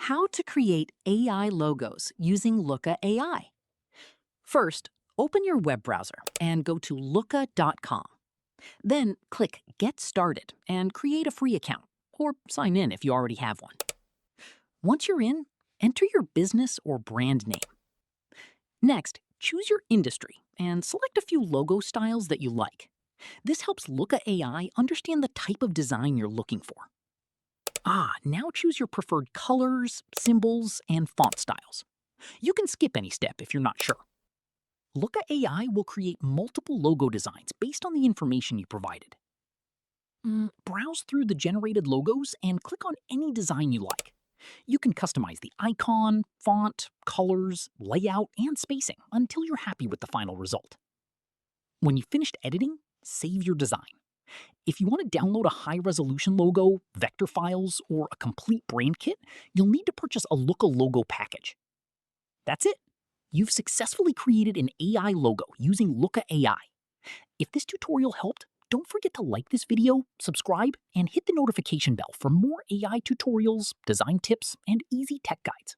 How to create AI logos using Looka AI. First, open your web browser and go to looka.com. Then click Get Started and create a free account, or sign in if you already have one. Once you're in, enter your business or brand name. Next, choose your industry and select a few logo styles that you like. This helps Looka AI understand the type of design you're looking for. Now choose your preferred colors, symbols, and font styles. You can skip any step if you're not sure. Looka AI will create multiple logo designs based on the information you provided. Browse through the generated logos and click on any design you like. You can customize the icon, font, colors, layout, and spacing until you're happy with the final result. When you've finished editing, save your design. If you want to download a high-resolution logo, vector files, or a complete brand kit, you'll need to purchase a Looka logo package. That's it. You've successfully created an AI logo using Looka AI. If this tutorial helped, don't forget to like this video, subscribe, and hit the notification bell for more AI tutorials, design tips, and easy tech guides.